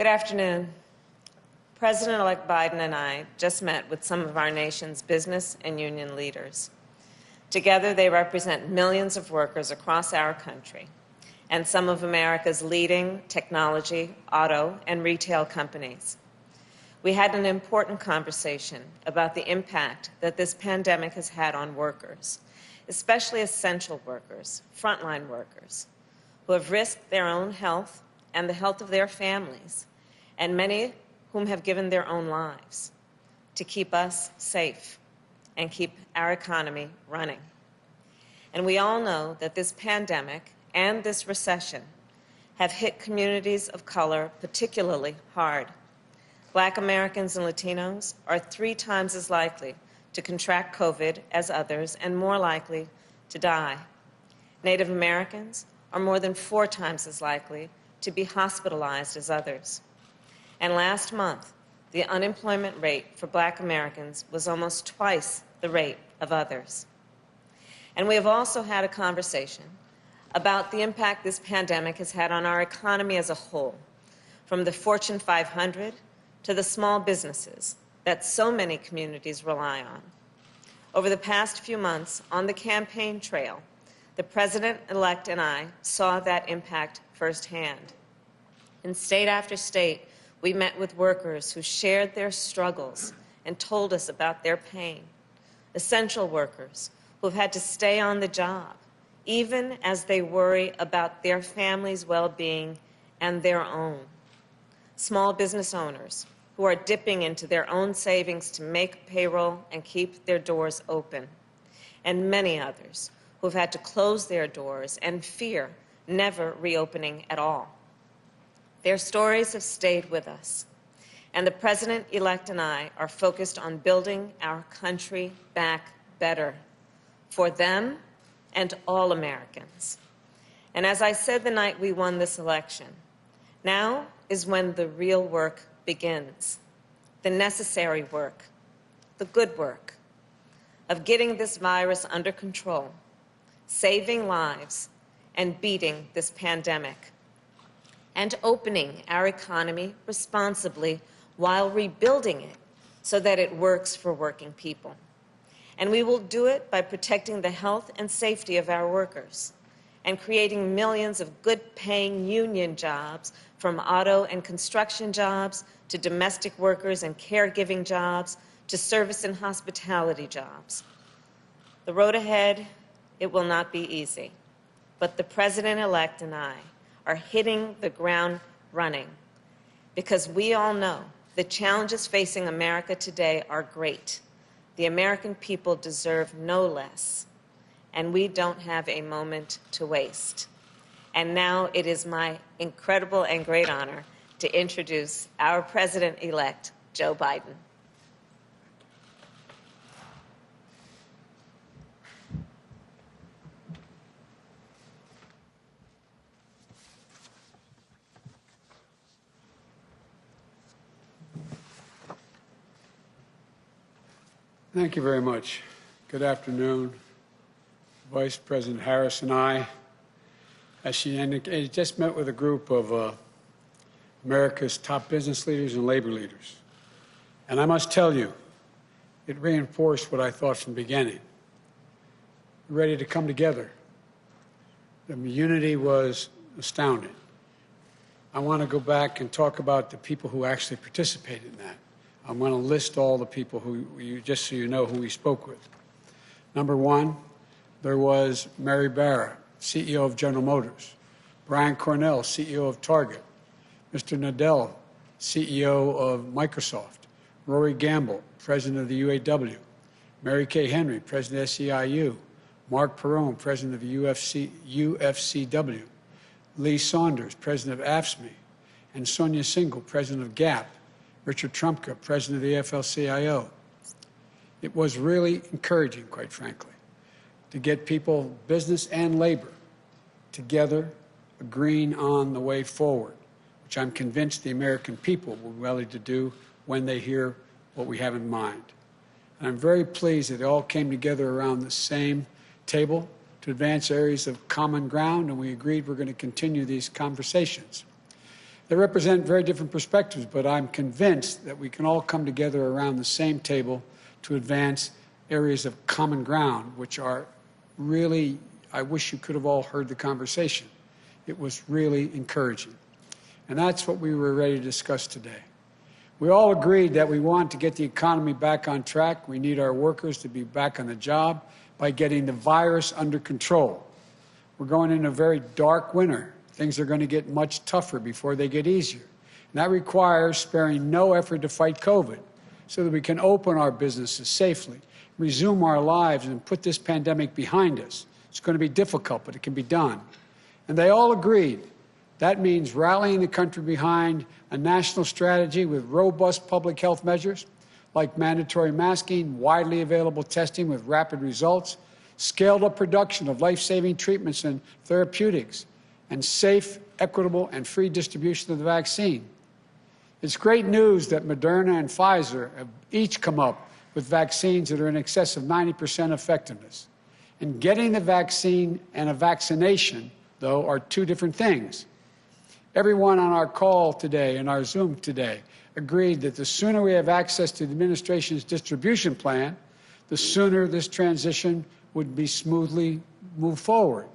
Good afternoon. President-elect Biden and I just met with some of our nation's business and union leaders. Together, they represent millions of workers across our country and some of America's leading technology, auto, and retail companies. We had an important conversation about the impact that this pandemic has had on workers, especially essential workers, frontline workers, who have risked their own health and the health of their families, and many whom have given their own lives to keep us safe and keep our economy running. And we all know that this pandemic and this recession have hit communities of color particularly hard. Black Americans and Latinos are 3 times as likely to contract COVID as others and more likely to die. Native Americans are more than 4 times as likely to be hospitalized as others. And last month, the unemployment rate for Black Americans was almost twice the rate of others. And we have also had a conversation about the impact this pandemic has had on our economy as a whole, from the Fortune 500 to the small businesses that so many communities rely on. Over the past few months, on the campaign trail, the President-elect and I saw that impact firsthand. In state after state, we met with workers who shared their struggles and told us about their pain. Essential workers who have had to stay on the job, even as they worry about their family's well-being and their own. Small business owners who are dipping into their own savings to make payroll and keep their doors open. And many others who have had to close their doors and fear never reopening at all. Their stories have stayed with us, and the President-elect and I are focused on building our country back better for them and all Americans. And as I said the night we won this election, now is when the real work begins, the necessary work, the good work of getting this virus under control, saving lives, and beating this pandemic, and opening our economy responsibly while rebuilding it so that it works for working people. And we will do it by protecting the health and safety of our workers and creating millions of good-paying union jobs, from auto and construction jobs to domestic workers and caregiving jobs to service and hospitality jobs. The road ahead, it will not be easy, but the President-elect and I are hitting the ground running because we all know the challenges facing America today are great. The American people deserve no less, and we don't have a moment to waste. And now it is my incredible and great honor to introduce our President-elect, Joe Biden. Thank you very much. Good afternoon. Vice President Harris and I, as she indicated, just met with a group of America's top business leaders and labor leaders. And I must tell you, it reinforced what I thought from the beginning. We're ready to come together. The unity was astounding. I want to go back and talk about the people who actually participated in that. I'm going to list all the people who, just so you know who we spoke with. Number 1, there was Mary Barra, CEO of General Motors, Brian Cornell, CEO of Target, Mr. Nadell, CEO of Microsoft, Rory Gamble, President of the UAW, Mary Kay Henry, President of SEIU, Mark Perrone, President of the UFCW, Lee Saunders, President of AFSCME, and Sonia Singhal, President of GAP, Richard Trumka, President of the AFL-CIO. It was really encouraging, quite frankly, to get people, business and labor, together, agreeing on the way forward, which I'm convinced the American people will be ready to do when they hear what we have in mind. And I'm very pleased that they all came together around the same table to advance areas of common ground, and we agreed we're going to continue these conversations. They represent very different perspectives, but I'm convinced that we can all come together around the same table to advance areas of common ground, which are really, I wish you could have all heard the conversation. It was really encouraging. And that's what we were ready to discuss today. We all agreed that we want to get the economy back on track. We need our workers to be back on the job by getting the virus under control. We're going into a very dark winter. Things are going to get much tougher before they get easier. And that requires sparing no effort to fight COVID so that we can open our businesses safely, resume our lives, and put this pandemic behind us. It's going to be difficult, but it can be done. And they all agreed. That means rallying the country behind a national strategy with robust public health measures like mandatory masking, widely available testing with rapid results, scaled-up production of life-saving treatments and therapeutics, and safe, equitable, and free distribution of the vaccine. It's great news that Moderna and Pfizer have each come up with vaccines that are in excess of 90% effectiveness. And getting the vaccine and a vaccination, though, are two different things. Everyone on our call today and our Zoom today agreed that the sooner we have access to the administration's distribution plan, the sooner this transition would be smoothly moved forward.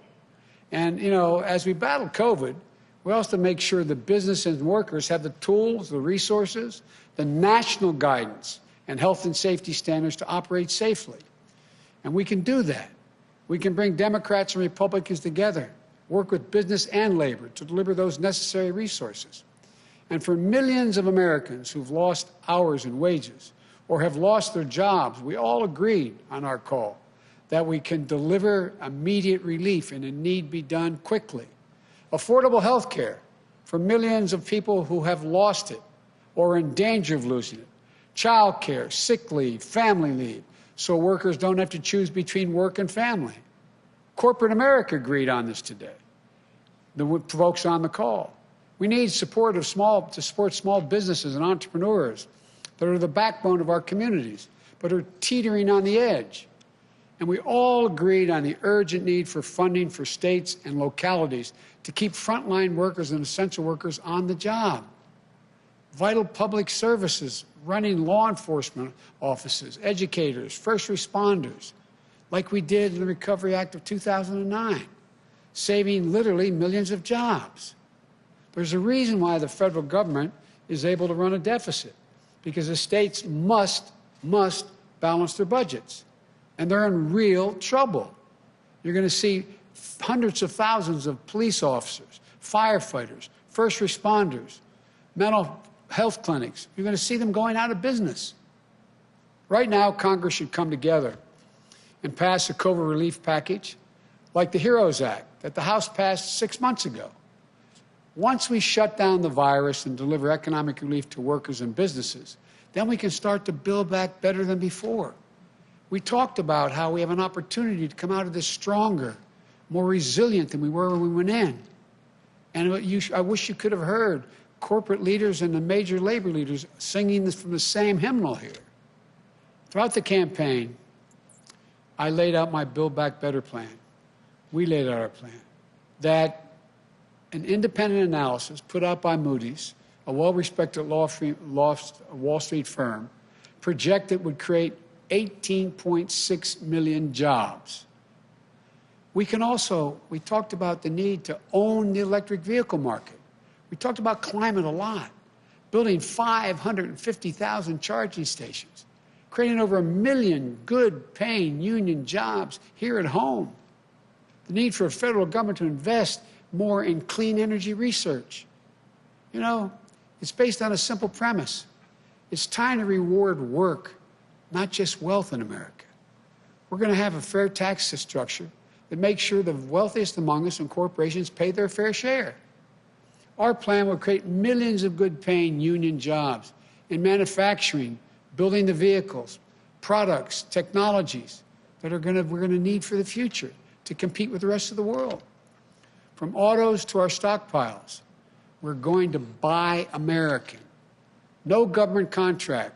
And, you know, as we battle COVID, we also make sure the business and workers have the tools, the resources, the national guidance, and health and safety standards to operate safely. And we can do that. We can bring Democrats and Republicans together, work with business and labor to deliver those necessary resources. And for millions of Americans who've lost hours and wages or have lost their jobs, we all agreed on our call that we can deliver immediate relief and it need be done quickly. Affordable health care for millions of people who have lost it or are in danger of losing it. Child care, sick leave, family leave, so workers don't have to choose between work and family. Corporate America agreed on this today, the folks on the call. We need support to support small businesses and entrepreneurs that are the backbone of our communities, but are teetering on the edge. And we all agreed on the urgent need for funding for states and localities to keep frontline workers and essential workers on the job. Vital public services, running law enforcement offices, educators, first responders, like we did in the Recovery Act of 2009, saving literally millions of jobs. There's a reason why the federal government is able to run a deficit, because the states must balance their budgets. And they're in real trouble. You're going to see hundreds of thousands of police officers, firefighters, first responders, mental health clinics. You're going to see them going out of business. Right now, Congress should come together and pass a COVID relief package like the HEROES Act that the House passed 6 months ago. Once we shut down the virus and deliver economic relief to workers and businesses, then we can start to build back better than before. We talked about how we have an opportunity to come out of this stronger, more resilient than we were when we went in. And I wish you could have heard corporate leaders and the major labor leaders singing this from the same hymnal here. Throughout the campaign, I laid out my Build Back Better plan. We laid out our plan. That an independent analysis put out by Moody's, a well-respected Wall Street firm, projected would create 18.6 million jobs. We talked about the need to own the electric vehicle market. We talked about climate a lot, building 550,000 charging stations, creating over 1 million good-paying union jobs here at home. The need for a federal government to invest more in clean energy research. You know, it's based on a simple premise. It's time to reward work, not just wealth in America. We're going to have a fair tax structure that makes sure the wealthiest among us and corporations pay their fair share. Our plan will create millions of good-paying union jobs in manufacturing, building the vehicles, products, technologies that we're going to need for the future to compete with the rest of the world. From autos to our stockpiles, we're going to buy American. No government contract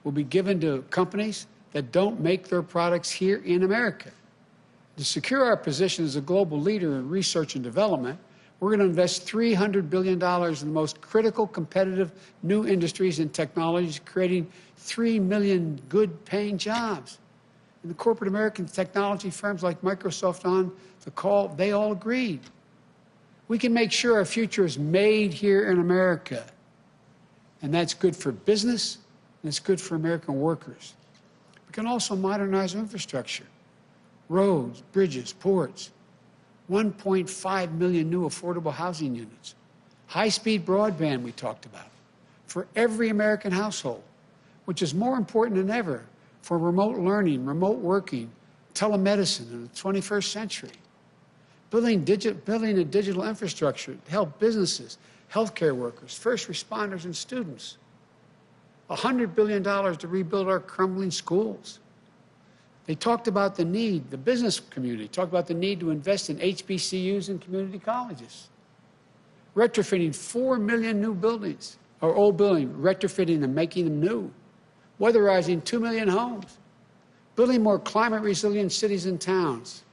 will be given to companies that don't make their products here in America. To secure our position as a global leader in research and development, We're going to invest $300 billion in the most critical, competitive new industries and technologies, creating 3 million good-paying jobs. And the corporate American technology firms like Microsoft on the call, they all agreed. We can make sure our future is made here in America. And that's good for business, and it's good for American workers. We can also modernize our infrastructure, roads, bridges, ports, 1.5 million new affordable housing units, high-speed broadband we talked about, for every American household, which is more important than ever for remote learning, remote working, telemedicine in the 21st century. Building a digital infrastructure to help businesses, healthcare workers, first responders, and students. $100 billion to rebuild our crumbling schools. They talked about the need, the business community talked about the need to invest in HBCUs and community colleges. Retrofitting 4 million new buildings, or old buildings, retrofitting them, making them new. Weatherizing 2 million homes. Building more climate-resilient cities and towns.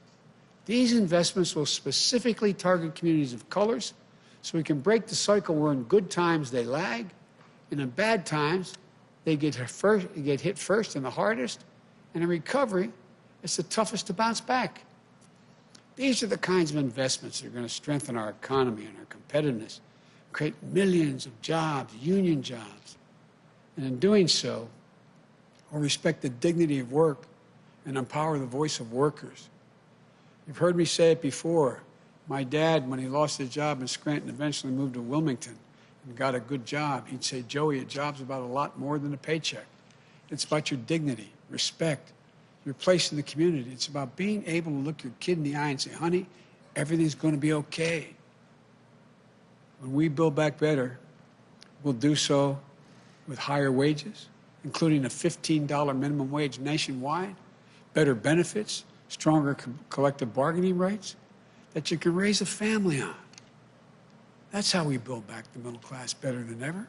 These investments will specifically target communities of colors so we can break the cycle where in good times they lag, and in bad times they get hit first and the hardest, and in recovery, it's the toughest to bounce back. These are the kinds of investments that are going to strengthen our economy and our competitiveness, create millions of jobs, union jobs. And in doing so, we'll respect the dignity of work and empower the voice of workers. You've heard me say it before. My dad, when he lost his job in Scranton, eventually moved to Wilmington and got a good job. He'd say, Joey, a job's about a lot more than a paycheck. It's about your dignity, respect, your place in the community. It's about being able to look your kid in the eye and say, honey, everything's going to be okay. When we build back better, we'll do so with higher wages, including a $15 minimum wage nationwide, better benefits, stronger collective bargaining rights that you can raise a family on. That's how we build back the middle class better than ever.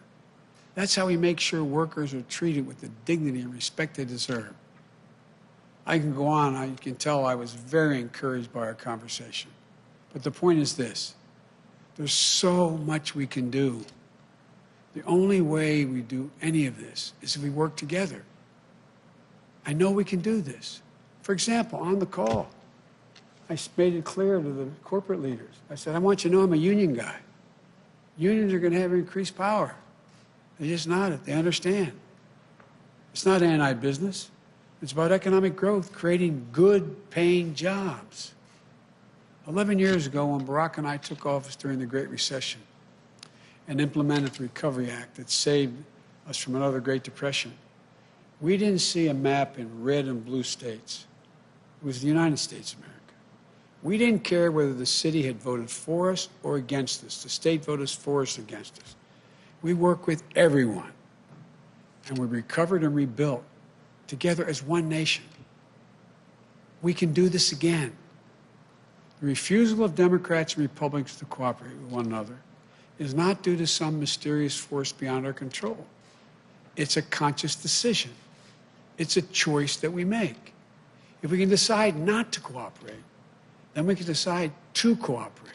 That's how we make sure workers are treated with the dignity and respect they deserve. I can go on. You can tell I was very encouraged by our conversation. But the point is this. There's so much we can do. The only way we do any of this is if we work together. I know we can do this. For example, on the call, I made it clear to the corporate leaders. I said, I want you to know I'm a union guy. Unions are going to have increased power. They just nodded. They understand. It's not anti-business. It's about economic growth, creating good-paying jobs. 11 years ago, when Barack and I took office during the Great Recession and implemented the Recovery Act that saved us from another Great Depression, we didn't see a map in red and blue states. It was the United States of America. We didn't care whether the city had voted for us or against us. The state voted for us or against us. We worked with everyone, and we recovered and rebuilt together as one nation. We can do this again. The refusal of Democrats and Republicans to cooperate with one another is not due to some mysterious force beyond our control. It's a conscious decision. It's a choice that we make. If we can decide not to cooperate, then we can decide to cooperate.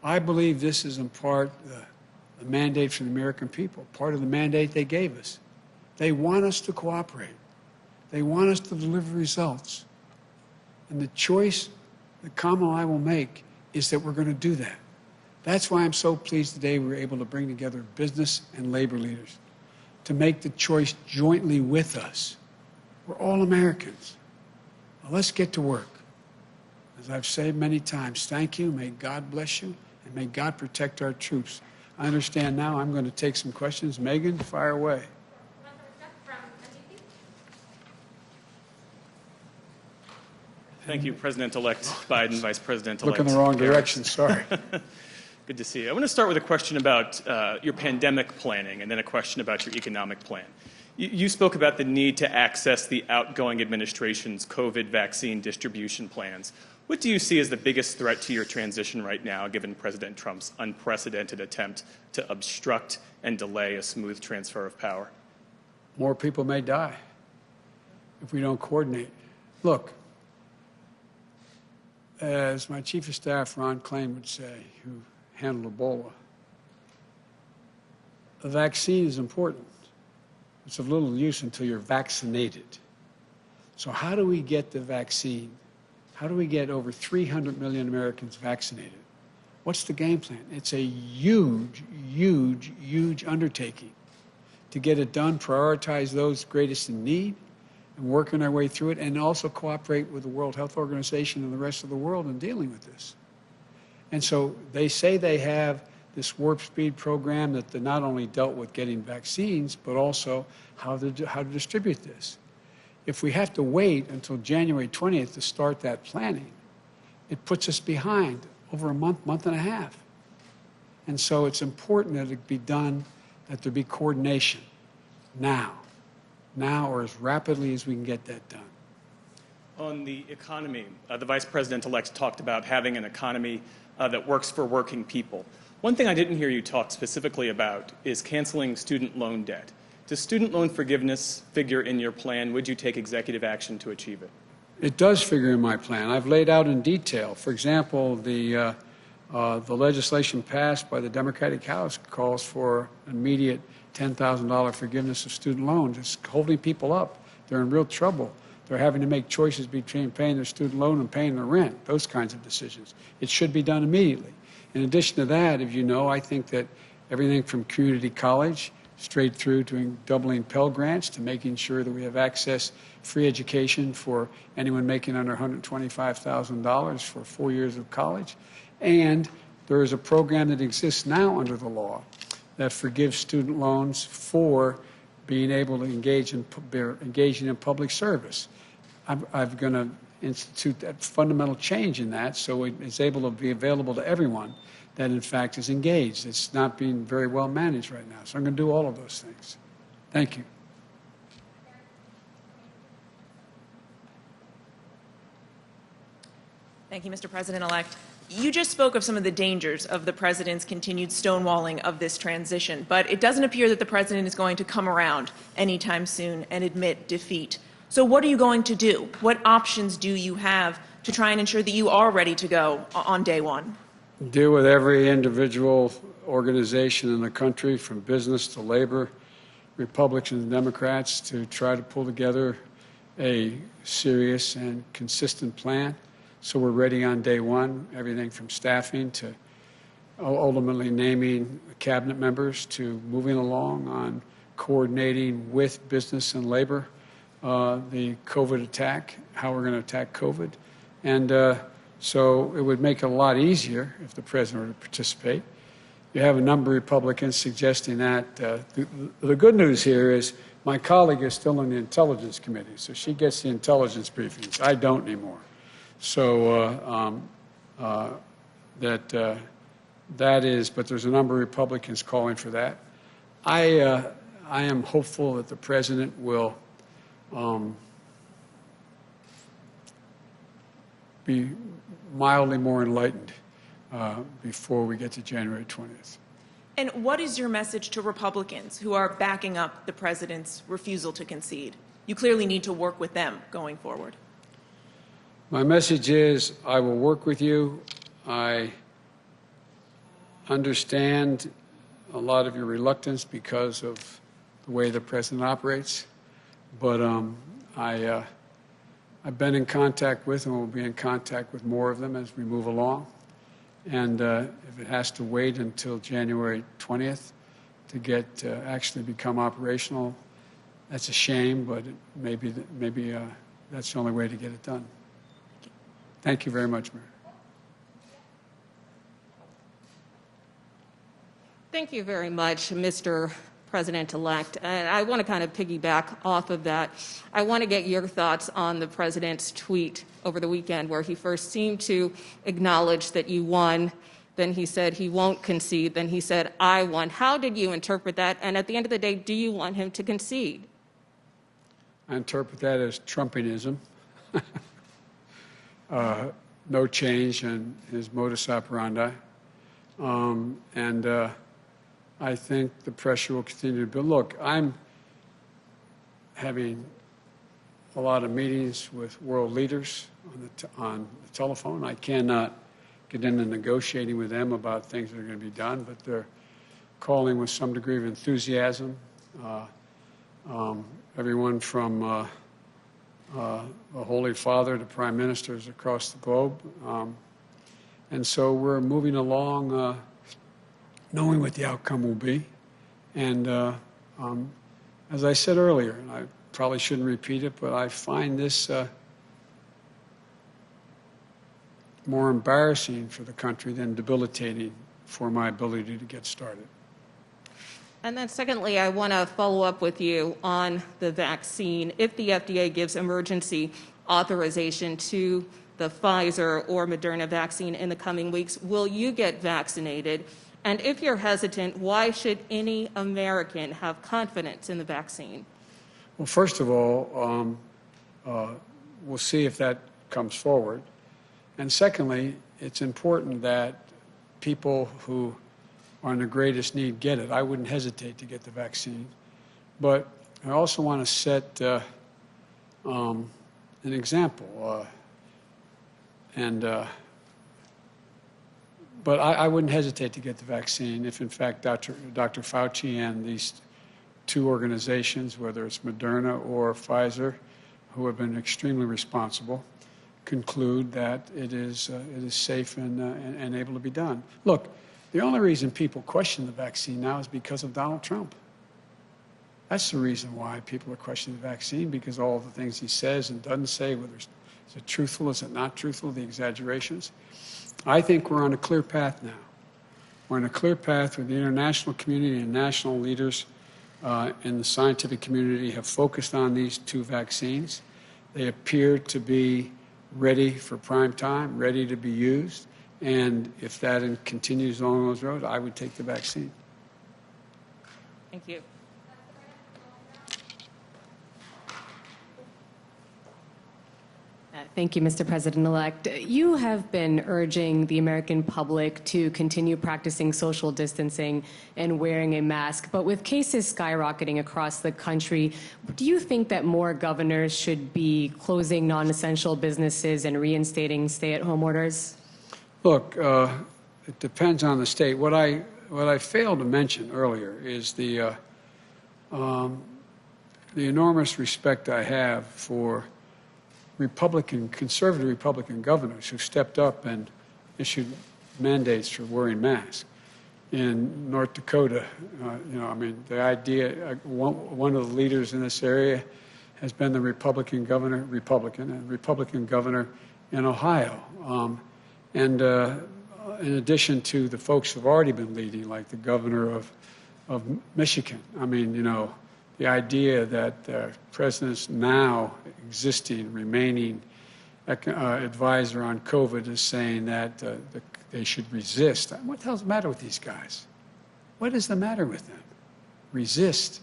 I believe this is in part the mandate from the American people, part of the mandate they gave us. They want us to cooperate. They want us to deliver results. And the choice that Kamala and I will make is that we're going to do that. That's why I'm so pleased today we were able to bring together business and labor leaders to make the choice jointly with us. We're all Americans. Now let's get to work. As I've said many times, thank you, may God bless you, and may God protect our troops. I understand now I'm going to take some questions. Megan, fire away. Thank you, President-elect Biden, Vice President-elect Look in the wrong Harris. direction, sorry. Good to see you. I want to start with a question about your pandemic planning and then a question about your economic plan. You spoke about the need to access the outgoing administration's COVID vaccine distribution plans. What do you see as the biggest threat to your transition right now, given President Trump's unprecedented attempt to obstruct and delay a smooth transfer of power? More people may die if we don't coordinate. Look, as my Chief of Staff, Ron Klain, would say, who handled Ebola, a vaccine is important. It's of little use until you're vaccinated. So how do we get the vaccine? How do we get over 300 million Americans vaccinated? What's the game plan? It's a huge, huge, huge undertaking to get it done, prioritize those greatest in need, and working our way through it, and also cooperate with the World Health Organization and the rest of the world in dealing with this. And so they say they have this warp speed program that not only dealt with getting vaccines, but also how to distribute this. If we have to wait until January 20th to start that planning, it puts us behind over a month, month and a half. And so it's important that it be done, that there be coordination now or as rapidly as we can get that done. On the economy, the Vice President-elect talked about having an economy that works for working people. One thing I didn't hear you talk specifically about is canceling student loan debt. Does student loan forgiveness figure in your plan? Would you take executive action to achieve it? It does figure in my plan. I've laid out in detail. For example, the legislation passed by the Democratic House calls for immediate $10,000 forgiveness of student loans. It's holding people up. They're in real trouble. They're having to make choices between paying their student loan and paying their rent, those kinds of decisions. It should be done immediately. In addition to that, as you know, I think that everything from community college straight through to doubling Pell Grants to making sure that we have access, free education for anyone making under $125,000 for 4 years of college. And there is a program that exists now under the law that forgives student loans for being able to engaging in public service. I'm going to institute that fundamental change in that so it's able to be available to everyone that in fact is engaged. It's not being very well managed right now. So I'm going to do all of those things. Thank you. Thank you, Mr. President-elect. You just spoke of some of the dangers of the president's continued stonewalling of this transition, but it doesn't appear that the president is going to come around anytime soon and admit defeat. So what are you going to do? What options do you have to try and ensure that you are ready to go on day one? Deal with every individual organization in the country, from business to labor, Republicans and Democrats, to try to pull together a serious and consistent plan. So we're ready on day one, everything from staffing to ultimately naming cabinet members to moving along on coordinating with business and labor the COVID attack, how we're going to attack COVID. And so it would make it a lot easier if the president were to participate. You have a number of Republicans suggesting that. The good news here is my colleague is still in the Intelligence Committee, so she gets the intelligence briefings. I don't anymore. So that is, but there's a number of Republicans calling for that. I am hopeful that the president will be mildly more enlightened before we get to January 20th. And what is your message to Republicans who are backing up the president's refusal to concede? You clearly need to work with them going forward. My message is I will work with you. I understand a lot of your reluctance because of the way the president operates, but I've been in contact with and will be in contact with more of them as we move along. And if it has to wait until January 20th to get actually become operational, that's a shame, but maybe that's the only way to get it done. Thank you very much, Mayor. Thank you very much, Mr. President-elect. And I want to kind of piggyback off of that. I want to get your thoughts on the president's tweet over the weekend where he first seemed to acknowledge that you won. Then he said he won't concede. Then he said, I won. How did you interpret that? And at the end of the day, do you want him to concede? I interpret that as Trumpianism. No change in his modus operandi. I think the pressure will continue to build. Look, I'm having a lot of meetings with world leaders on the telephone. I cannot get into negotiating with them about things that are going to be done, but they're calling with some degree of enthusiasm. Everyone from the Holy Father to prime ministers across the globe. And so we're moving along knowing what the outcome will be. And as I said earlier, and I probably shouldn't repeat it, but I find this more embarrassing for the country than debilitating for my ability to get started. And then secondly, I want to follow up with you on the vaccine. If the FDA gives emergency authorization to the Pfizer or Moderna vaccine in the coming weeks, will you get vaccinated? And if you're hesitant, why should any American have confidence in the vaccine? Well, first of all, we'll see if that comes forward. And secondly, it's important that people who are in the greatest need get it. I wouldn't hesitate to get the vaccine. But I also want to set an example. But I wouldn't hesitate to get the vaccine if, in fact, Dr. Fauci and these two organizations, whether it's Moderna or Pfizer, who have been extremely responsible, conclude that it is safe and able to be done. Look, the only reason people question the vaccine now is because of Donald Trump. That's the reason why people are questioning the vaccine, because all the things he says and doesn't say, whether is it truthful, is it not truthful, the exaggerations. I think we're on a clear path now. We're on a clear path where the international community and national leaders in the scientific community have focused on these two vaccines. They appear to be ready for prime time, ready to be used. And if that continues along those roads, I would take the vaccine. Thank you. Thank you, Mr. President-elect. You have been urging the American public to continue practicing social distancing and wearing a mask. But with cases skyrocketing across the country, do you think that more governors should be closing non-essential businesses and reinstating stay-at-home orders? Look, it depends on the state. What I failed to mention earlier is the enormous respect I have for conservative Republican governors who stepped up and issued mandates for wearing masks. In North Dakota, the idea, one of the leaders in this area has been the Republican governor in Ohio. And in addition to the folks who've already been leading, like the governor of Michigan. The idea that the president's now existing, remaining advisor on COVID is saying that they should resist. What the hell's the matter with these guys? What is the matter with them? Resist.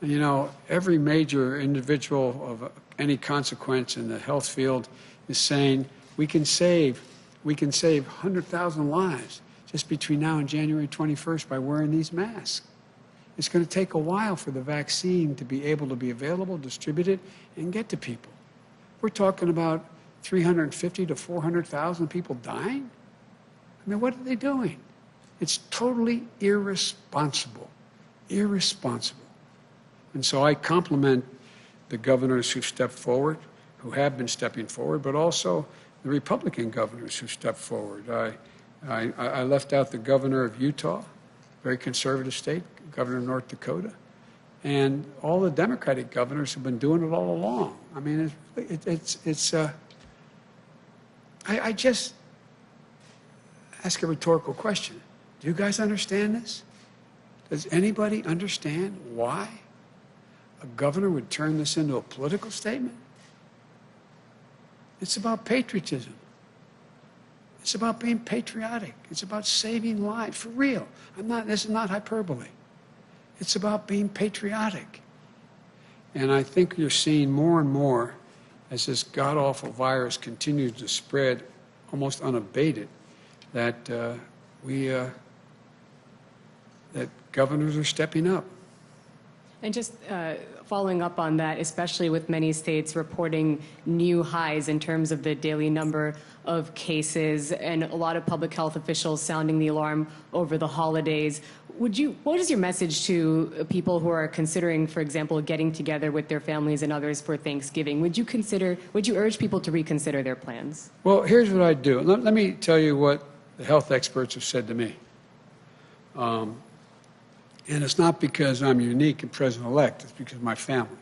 Every major individual of any consequence in the health field is saying we can save 100,000 lives just between now and January 21st by wearing these masks. It's going to take a while for the vaccine to be able to be available, distributed, and get to people. We're talking about 350 to 400,000 people dying? What are they doing? It's totally irresponsible. Irresponsible. And so I compliment the governors who stepped forward, who have been stepping forward, but also the Republican governors who stepped forward. I left out the governor of Utah, very conservative state, governor of North Dakota, and all the Democratic governors have been doing it all along. I just ask a rhetorical question. Do you guys understand this? Does anybody understand why a governor would turn this into a political statement? It's about patriotism. It's about being patriotic. It's about saving lives, for real. This is not hyperbole. It's about being patriotic. And I think you're seeing more and more as this god-awful virus continues to spread almost unabated, that that governors are stepping up. And just following up on that, especially with many states reporting new highs in terms of the daily number of cases and a lot of public health officials sounding the alarm over the holidays, what is your message to people who are considering, for example, getting together with their families and others for Thanksgiving? Would you urge people to reconsider their plans? Well, here's what I'd do. Let me tell you what the health experts have said to me. And it's not because I'm unique and president-elect, it's because of my family.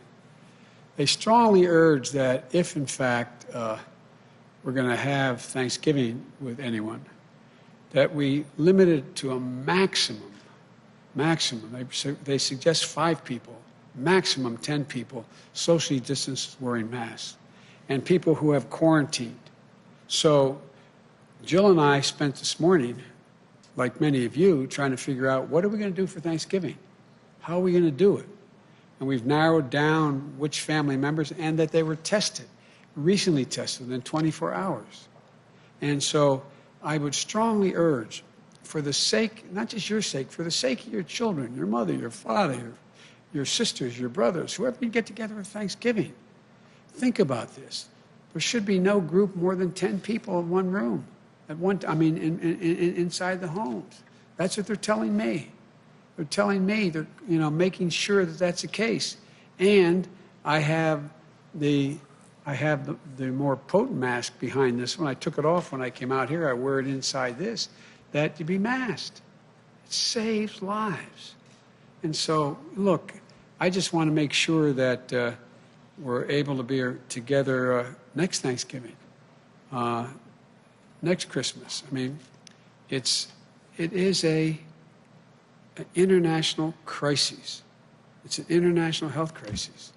They strongly urge that if, in fact, we're going to have Thanksgiving with anyone, that we limit it to a maximum. They suggest 5 people, maximum 10 people, socially distanced wearing masks, and people who have quarantined. So Jill and I spent this morning, like many of you, trying to figure out what are we going to do for Thanksgiving? How are we going to do it? And we've narrowed down which family members and that they were tested, recently tested within 24 hours. And so I would strongly urge, for the sake, not just your sake, for the sake of your children, your mother, your father, your sisters, your brothers, whoever you get together for Thanksgiving, think about this. There should be no group more than 10 people in one room. Inside the homes. That's what they're telling me. They're telling me they're, making sure that that's the case. And I have the more potent mask behind this one. I took it off when I came out here. I wear it inside this, that to be masked. It saves lives. And so, look, I just want to make sure that we're able to be together next Thanksgiving. Next Christmas. It is an international crisis. It's an international health crisis.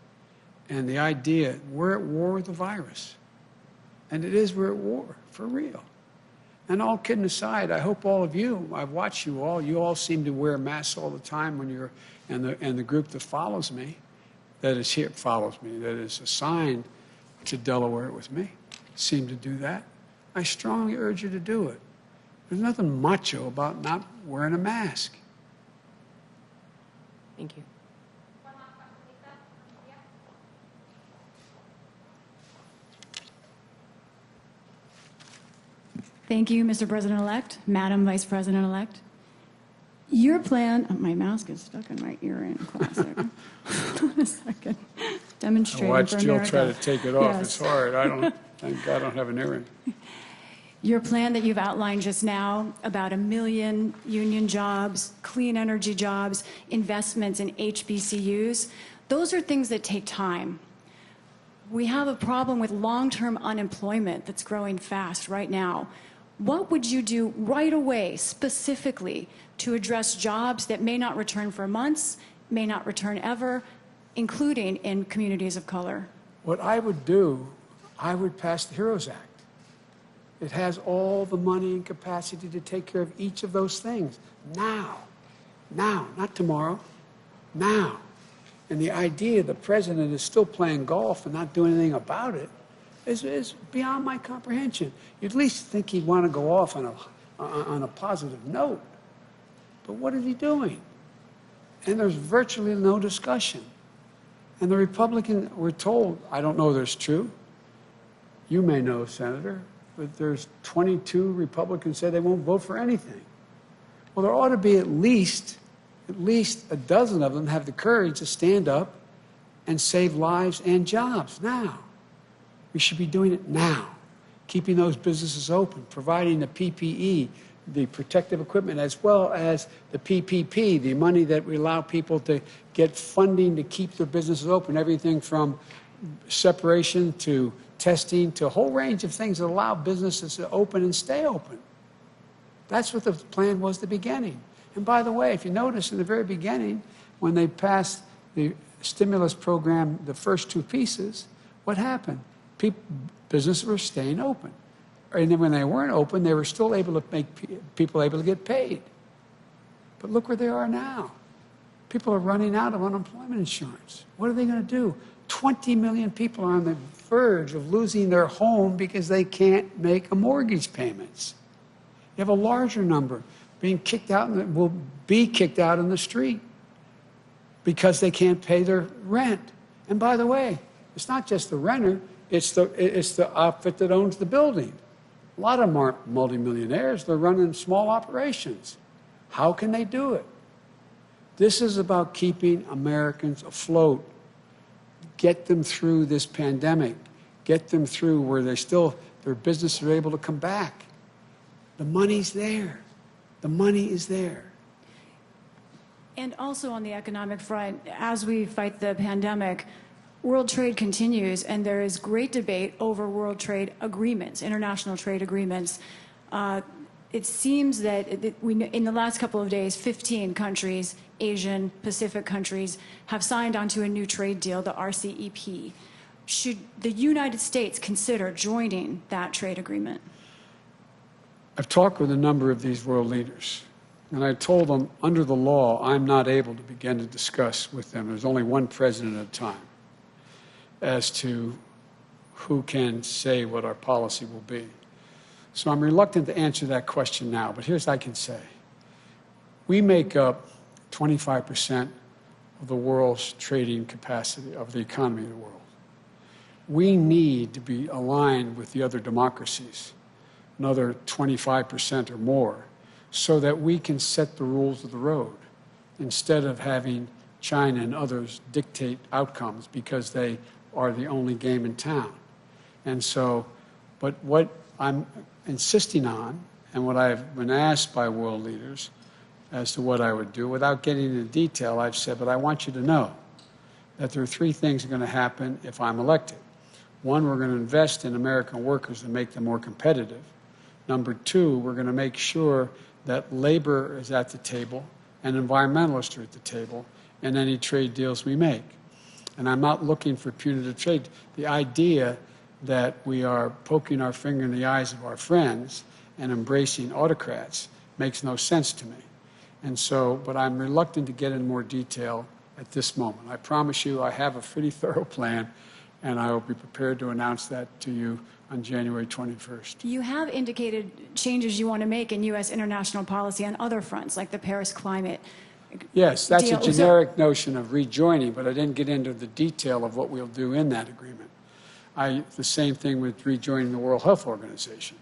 And the idea, we're at war with the virus. And it is, we're at war, for real. And all kidding aside, I hope all of you, I've watched you all seem to wear masks all the time when you're, and the group that follows me, that is here, that is assigned to Delaware with me, seem to do that. I strongly urge you to do it. There's nothing macho about not wearing a mask. Thank you. Thank you, Mr. President-elect, Madam Vice President-elect. Your plan, oh, my mask is stuck in my ear in classic. Hold on a second. Demonstrating I watched for Jill America. try to take it off. Yes. It's hard. Thank God I don't have an earring. Your plan that you've outlined just now about 1 million union jobs, clean energy jobs, investments in HBCUs, those are things that take time. We have a problem with long-term unemployment that's growing fast right now. What would you do right away, specifically, to address jobs that may not return for months, may not return ever, including in communities of color? What I would do, I would pass the HEROES Act. It has all the money and capacity to take care of each of those things. Now, not tomorrow, now. And the idea the president is still playing golf and not doing anything about it is beyond my comprehension. You'd at least think he'd want to go off on a positive note. But what is he doing? And there's virtually no discussion. And the Republican, we're told, I don't know if it's true. You may know, Senator, but there's 22 Republicans say they won't vote for anything. Well, there ought to be at least a dozen of them have the courage to stand up and save lives and jobs now. We should be doing it now, keeping those businesses open, providing the PPE, the protective equipment, as well as the PPP, the money that we allow people to get funding to keep their businesses open, everything from separation to testing to a whole range of things that allow businesses to open and stay open. That's what the plan was at the beginning. And by the way, if you notice in the very beginning, when they passed the stimulus program, the first 2 pieces, what happened? Businesses were staying open. And then when they weren't open, they were still able to make people able to get paid. But look where they are now. People are running out of unemployment insurance. What are they going to do? 20 million people are on the verge of losing their home because they can't make a mortgage payments. You have a larger number being kicked out and will be kicked out in the street. because they can't pay their rent. And by the way, it's not just the renter, it's the outfit that owns the building. A lot of them aren't multimillionaires. They're running small operations. How can they do it? This is about keeping Americans afloat. Get them through this pandemic. Get them through where their businesses are able to come back. The money's there. The money is there. And also on the economic front, as we fight the pandemic, world trade continues, and there is great debate over world trade agreements, international trade agreements. It seems that in the last couple of days, 15 countries, Asian, Pacific countries, have signed onto a new trade deal, the RCEP. Should the United States consider joining that trade agreement? I've talked with a number of these world leaders, and I told them, under the law, I'm not able to begin to discuss with them. There's only one president at a time as to who can say what our policy will be. So I'm reluctant to answer that question now, but here's what I can say. We make up 25% of the world's trading capacity, of the economy of the world. We need to be aligned with the other democracies, another 25% or more, so that we can set the rules of the road instead of having China and others dictate outcomes because they are the only game in town. And so, but what I'm insisting on, and what I've been asked by world leaders as to what I would do, without getting into detail, I've said, but I want you to know that there are three things that are going to happen if I'm elected. One, we're going to invest in American workers and make them more competitive. Number two, we're going to make sure that labor is at the table and environmentalists are at the table in any trade deals we make. And I'm not looking for punitive trade. The idea that we are poking our finger in the eyes of our friends and embracing autocrats makes no sense to me. And so, but I'm reluctant to get into more detail at this moment. I promise you I have a pretty thorough plan, and I will be prepared to announce that to you on January 21st. You have indicated changes you want to make in U.S. international policy on other fronts, like the Paris climate. Yes, that's deal. a generic notion of rejoining, but I didn't get into the detail of what we'll do in that agreement. The same thing with rejoining the World Health Organization.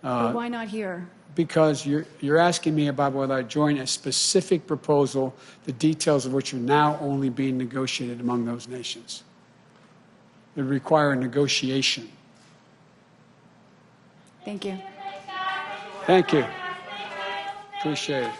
But why not here? Because you're asking me about whether I join a specific proposal, the details of which are now only being negotiated among those nations. It would require a negotiation. Thank you. Thank you. Appreciate it.